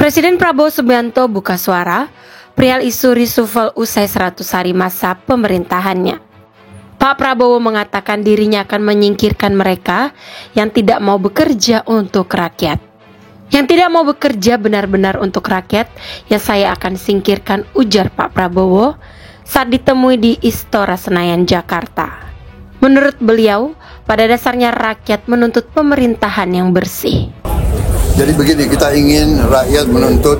Presiden Prabowo Subianto buka suara perihal isu reshuffle usai 100 hari masa pemerintahannya. Pak Prabowo mengatakan dirinya akan menyingkirkan mereka yang tidak mau bekerja untuk rakyat. Yang tidak mau bekerja benar-benar untuk rakyat, ya saya akan singkirkan, ujar Pak Prabowo saat ditemui di Istora Senayan, Jakarta. Menurut beliau, pada dasarnya rakyat menuntut pemerintahan yang bersih. Jadi begini, kita ingin rakyat menuntut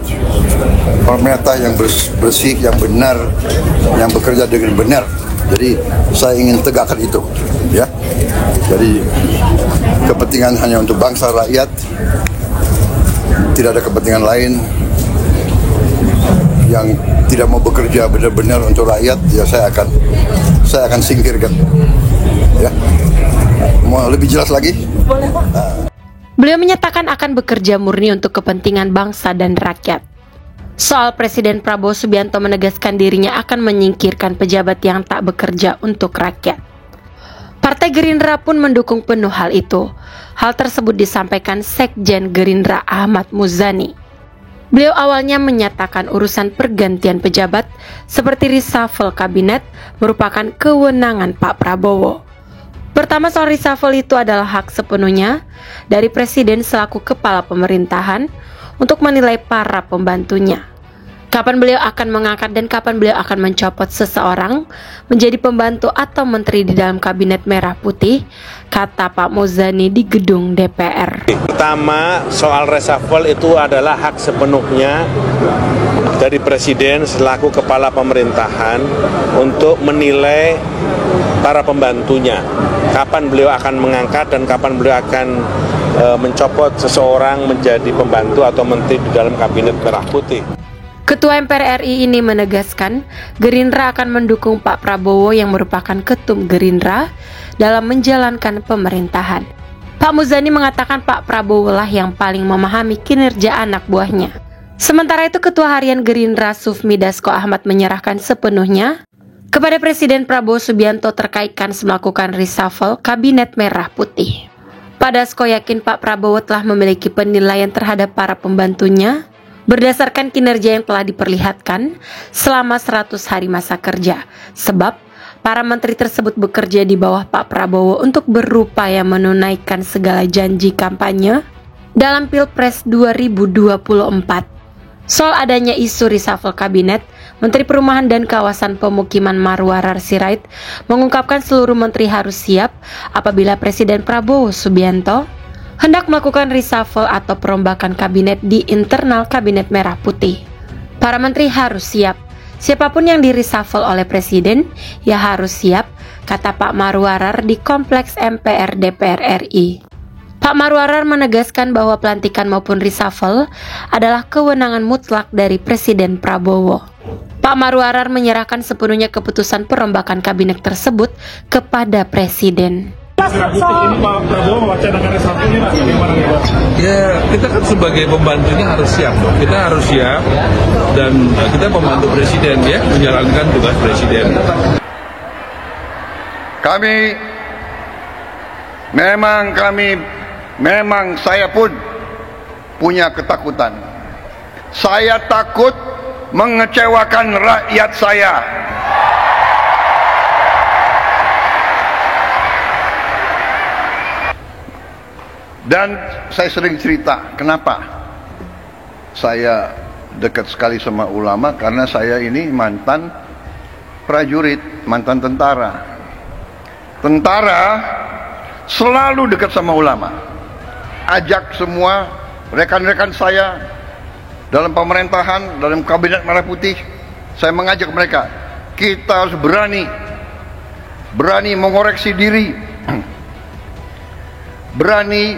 pemerintah yang bersih, yang benar, yang bekerja dengan benar. Jadi saya ingin tegakkan itu, ya. Jadi kepentingan hanya untuk bangsa rakyat, tidak ada kepentingan lain. Yang tidak mau bekerja benar-benar untuk rakyat, ya saya akan singkirkan. Ya. Mau lebih jelas lagi? Boleh, Pak. Beliau menyatakan akan bekerja murni untuk kepentingan bangsa dan rakyat. Soal Presiden Prabowo Subianto menegaskan dirinya akan menyingkirkan pejabat yang tak bekerja untuk rakyat. Partai Gerindra pun mendukung penuh hal itu. Hal tersebut disampaikan Sekjen Gerindra Ahmad Muzani. Beliau awalnya menyatakan urusan pergantian pejabat seperti reshuffle kabinet merupakan kewenangan Pak Prabowo. Pertama, soal reshuffle itu adalah hak sepenuhnya dari Presiden selaku kepala pemerintahan untuk menilai para pembantunya. Kapan beliau akan mengangkat dan kapan beliau akan mencopot seseorang menjadi pembantu atau menteri di dalam kabinet merah putih, kata Pak Muzani di gedung DPR. Pertama, soal reshuffle itu adalah hak sepenuhnya dari Presiden selaku kepala pemerintahan untuk menilai para pembantunya. Kapan beliau akan mengangkat dan kapan beliau akan mencopot seseorang menjadi pembantu atau menteri di dalam kabinet merah putih. Ketua MPR RI ini menegaskan Gerindra akan mendukung Pak Prabowo yang merupakan ketum Gerindra dalam menjalankan pemerintahan. Pak Muzani mengatakan Pak Prabowo lah yang paling memahami kinerja anak buahnya. Sementara itu Ketua Harian Gerindra Sufmi Dasko Ahmad menyerahkan sepenuhnya kepada Presiden Prabowo Subianto terkait kans melakukan reshuffle kabinet merah putih. Pak Dasko yakin Pak Prabowo telah memiliki penilaian terhadap para pembantunya berdasarkan kinerja yang telah diperlihatkan selama 100 hari masa kerja. Sebab para menteri tersebut bekerja di bawah Pak Prabowo untuk berupaya menunaikan segala janji kampanye dalam Pilpres 2024. Soal adanya isu reshuffle kabinet, Menteri Perumahan dan Kawasan Pemukiman Marwarar Sirait mengungkapkan seluruh menteri harus siap apabila Presiden Prabowo Subianto hendak melakukan reshuffle atau perombakan kabinet di internal kabinet merah putih. Para menteri harus siap. Siapapun yang di-reshuffle oleh Presiden, ya harus siap, kata Pak Marwarar di Kompleks MPR DPR RI. Pak Marwarar menegaskan bahwa pelantikan maupun reshuffle adalah kewenangan mutlak dari Presiden Prabowo. Pak Marwarar menyerahkan sepenuhnya keputusan perombakan kabinet tersebut kepada Presiden. Ini Pak Prabowo mewacanakan reshuffle ini, Pak, bagaimana nih, Pak? Ya, kita kan sebagai pembantunya harus siap, dong. Kita harus siap dan kita pembantu Presiden, ya, menjalankan tugas Presiden. Memang saya pun punya ketakutan. Saya takut mengecewakan rakyat saya. Dan saya sering cerita, kenapa saya dekat sekali sama ulama, karena saya ini mantan prajurit, mantan tentara. Tentara selalu dekat sama ulama. Ajak semua rekan-rekan saya dalam pemerintahan, dalam kabinet merah putih, saya mengajak mereka, kita harus berani mengoreksi diri, berani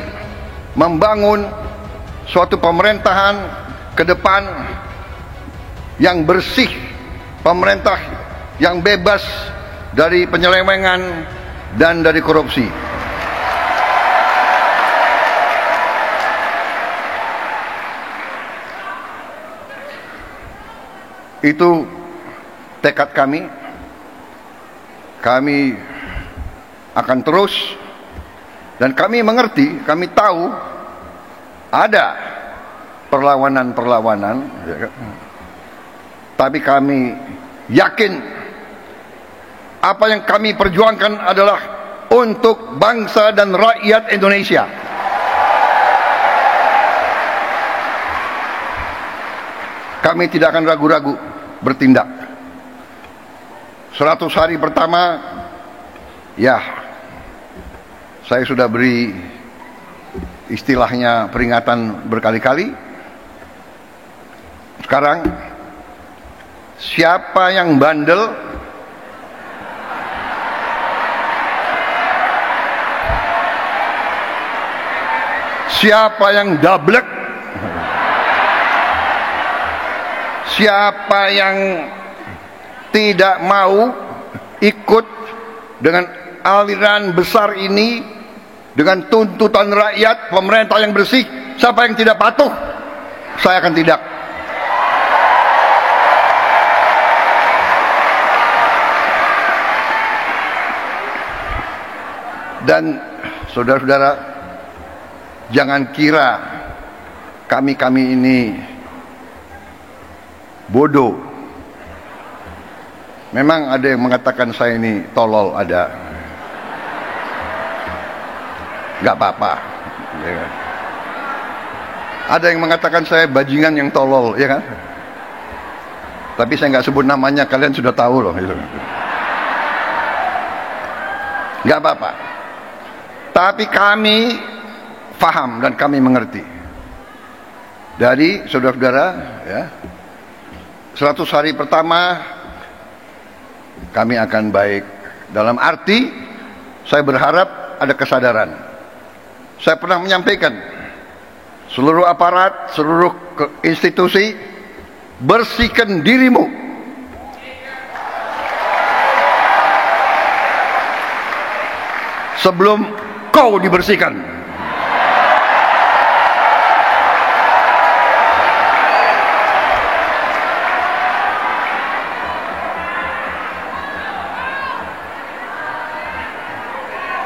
membangun suatu pemerintahan ke depan yang bersih, pemerintah yang bebas dari penyelewengan dan dari korupsi. Itu tekad kami. Kami akan terus, dan kami mengerti, kami tahu ada perlawanan-perlawanan, ya kan? Tapi kami yakin apa yang kami perjuangkan adalah untuk bangsa dan rakyat Indonesia. Kami tidak akan ragu-ragu bertindak. 100 hari pertama, ya, saya sudah beri istilahnya peringatan berkali-kali. Sekarang siapa yang bandel, siapa yang dablek, siapa yang tidak mau ikut dengan aliran besar ini, dengan tuntutan rakyat, pemerintah yang bersih, siapa yang tidak patuh, saya akan tidak. Dan saudara-saudara, jangan kira kami ini bodoh. Memang ada yang mengatakan saya ini tolol, ada. Gak apa-apa, ya kan? Ada yang mengatakan saya bajingan yang tolol, ya kan? Tapi saya nggak sebut namanya, kalian sudah tahu loh. Gitu. Gak apa-apa. Tapi kami paham dan kami mengerti. Dari saudara-saudara, ya, 100 hari pertama kami akan baik. Dalam arti, saya berharap ada kesadaran. Saya pernah menyampaikan, seluruh aparat, seluruh institusi, bersihkan dirimu. Sebelum kau dibersihkan.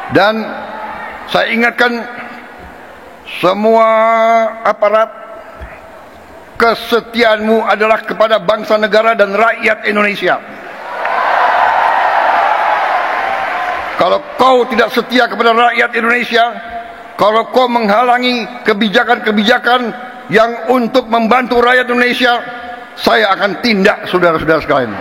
Dan saya ingatkan semua aparat, kesetiaanmu adalah kepada bangsa negara dan rakyat Indonesia. Kalau kau tidak setia kepada rakyat Indonesia, kalau kau menghalangi kebijakan-kebijakan yang untuk membantu rakyat Indonesia, saya akan tindak, saudara-saudara sekalian.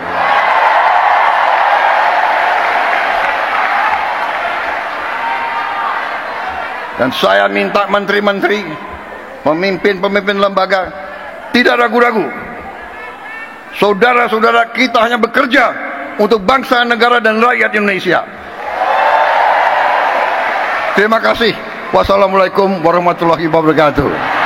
Dan saya minta menteri-menteri, pemimpin-pemimpin lembaga, tidak ragu-ragu. Saudara-saudara kita hanya bekerja untuk bangsa, negara, dan rakyat Indonesia. Terima kasih. Wassalamualaikum warahmatullahi wabarakatuh.